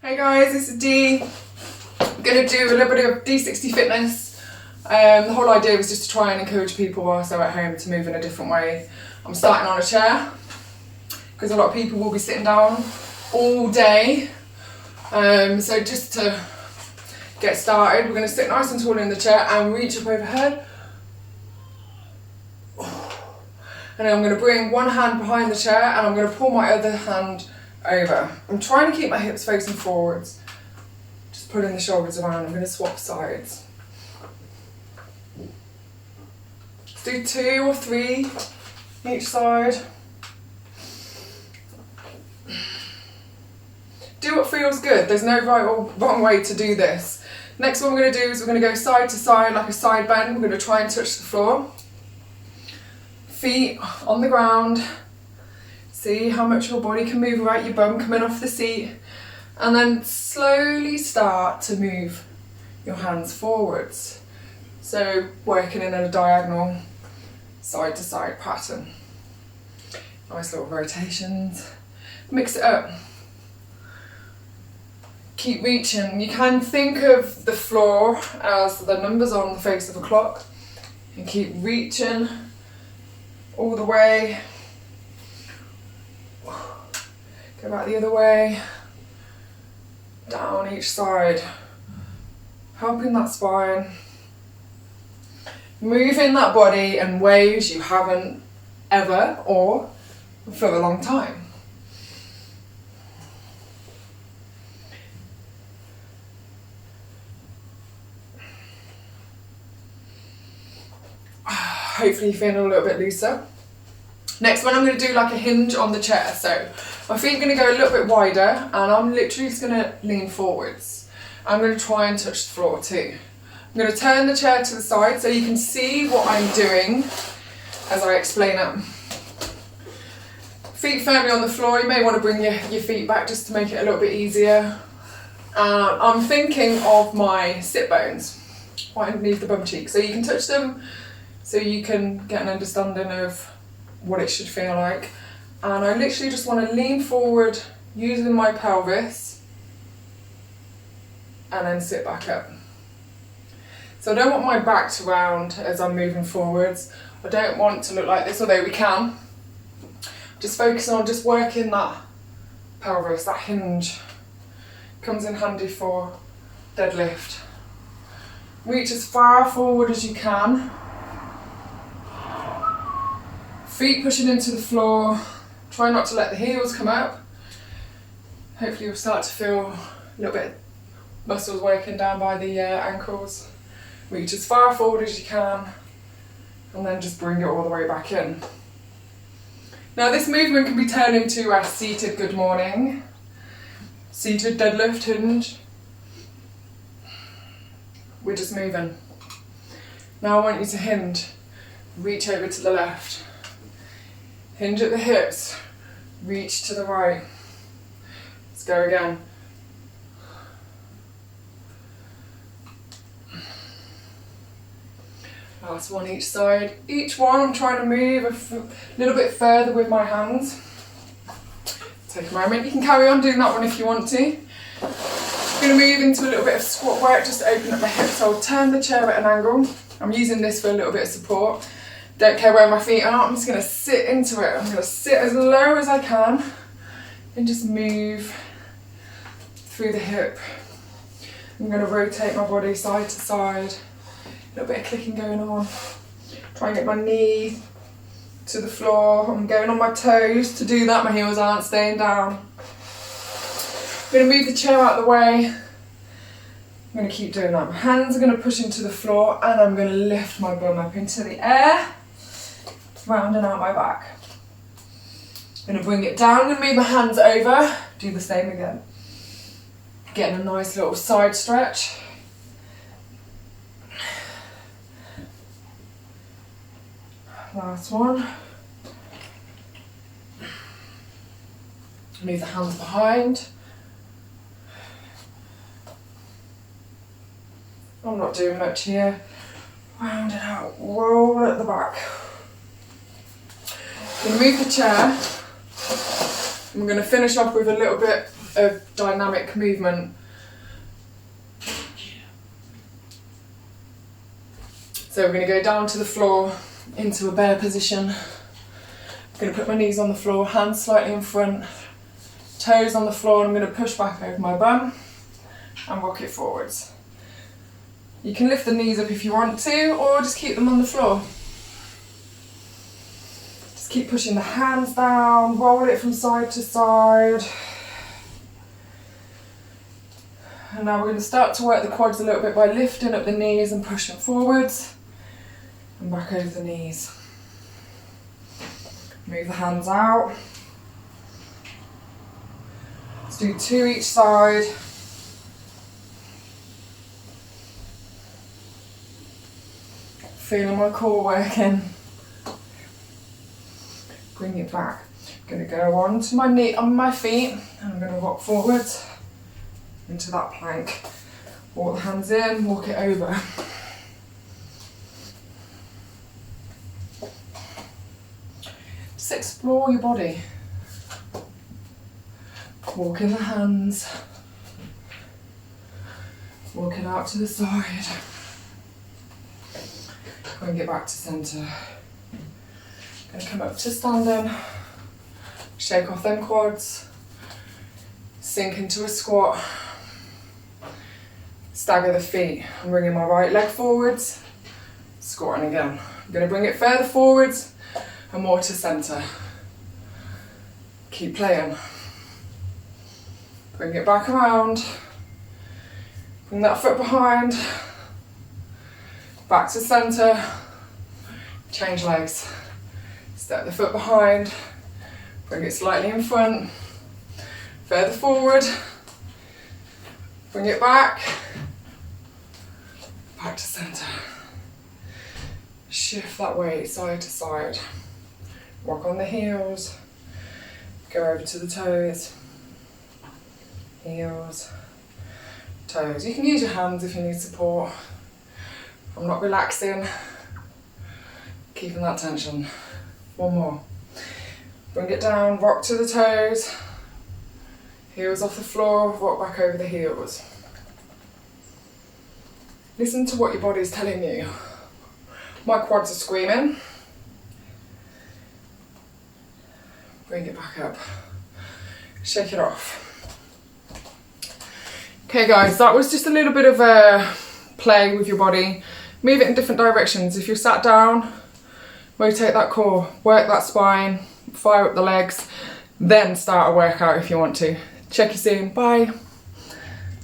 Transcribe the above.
Hey guys, this is Dee. I'm going to do a little bit of D60 fitness. The whole idea was just to try and encourage people whilst they're at home to move in a different way. I'm starting on a chair because a lot of people will be sitting down all day. So just to get started, we're going to sit nice and tall in the chair and reach up overhead. And then I'm going to bring one hand behind the chair and I'm going to pull my other hand over. I'm trying to keep my hips facing forwards. Just pulling the shoulders around. I'm going to swap sides. Let's do 2 or 3 each side. Do what feels good. There's no right or wrong way to do this. Next one we're going to do is we're going to go side to side like a side bend. We're going to try and touch the floor. Feet on the ground. See how much your body can move without your bum coming off the seat. And then slowly start to move your hands forwards. So working in a diagonal side to side pattern. Nice little rotations. Mix it up. Keep reaching. You can think of the floor as the numbers on the face of a clock. And keep reaching all the way. Go back the other way. Down each side. Helping that spine. Moving that body in ways you haven't ever or for a long time. Hopefully you're feeling a little bit looser. Next one, I'm going to do like a hinge on the chair. So my feet are going to go a little bit wider and I'm literally just going to lean forwards. I'm going to try and touch the floor too. I'm going to turn the chair to the side so you can see what I'm doing as I explain it. Feet firmly on the floor. You may want to bring your feet back just to make it a little bit easier. I'm thinking of my sit bones right underneath the bum cheek. So you can touch them so you can get an understanding of what it should feel like. And I literally just want to lean forward using my pelvis and then sit back up. So I don't want my back to round as I'm moving forwards. I don't want to look like this, although we can. Just focusing on just working that pelvis, that hinge. Comes in handy for deadlift. Reach as far forward as you can. Feet pushing into the floor. Try not to let the heels come up. Hopefully you'll start to feel a little bit muscles working down by the ankles. Reach as far forward as you can and then just bring it all the way back in. Now this movement can be turned into a seated good morning, seated deadlift hinge. We're just moving. Now I want you to hinge. Reach over to the left. Hinge at the hips, reach to the right. Let's go again. Last one each side. Each one I'm trying to move a little bit further with my hands. Take a moment. You can carry on doing that one if you want to. I'm going to move into a little bit of squat work just to open up my hips. So I'll turn the chair at an angle. I'm using this for a little bit of support. Don't care where my feet are, I'm just going to sit into it. I'm going to sit as low as I can and just move through the hip. I'm going to rotate my body side to side. A little bit of clicking going on. Try and get my knee to the floor. I'm going on my toes to do that. My heels aren't staying down. I'm going to move the chair out of the way. I'm going to keep doing that. My hands are going to push into the floor and I'm going to lift my bum up into the air. Rounding out my back. I'm going to bring it down, I'm going to move my hands over, do the same again. Getting a nice little side stretch. Last one. Move the hands behind. I'm not doing much here. Round it out, roll at the back. I'm going to move the chair. I'm going to finish off with a little bit of dynamic movement. So we're going to go down to the floor into a bear position. I'm going to put my knees on the floor, hands slightly in front, toes on the floor, and I'm going to push back over my bum and rock it forwards. You can lift the knees up if you want to, or just keep them on the floor. Just keep pushing the hands down, roll it from side to side. And now we're going to start to work the quads a little bit by lifting up the knees and pushing forwards and back over the knees. Move the hands out. Let's do 2 each side. Feeling my core working. Bring it back. I'm going to go onto my knee, on my feet, and I'm going to rock forwards into that plank. Walk the hands in, walk it over. Just explore your body. Walking the hands. Walking out to the side. Bring it back to centre. Going to come up to standing. Shake off them quads. Sink into a squat. Stagger the feet. I'm bringing my right leg forwards. Squatting again. I'm going to bring it further forwards and more to centre. Keep playing. Bring it back around. Bring that foot behind. Back to centre. Change legs. Step the foot behind. Bring it slightly in front. Further forward. Bring it back. Back to centre. Shift that weight side to side. Walk on the heels. Go over to the toes. Heels. Toes. You can use your hands if you need support. I'm not relaxing. Keeping that tension. One more. Bring it down, rock to the toes. Heels off the floor, rock back over the heels. Listen to what your body's telling you. My quads are screaming. Bring it back up. Shake it off. Okay guys, that was just a little bit of a play with your body. Move it in different directions. If you're sat down, rotate that core, work that spine, fire up the legs, then start a workout if you want to. Check you soon. Bye.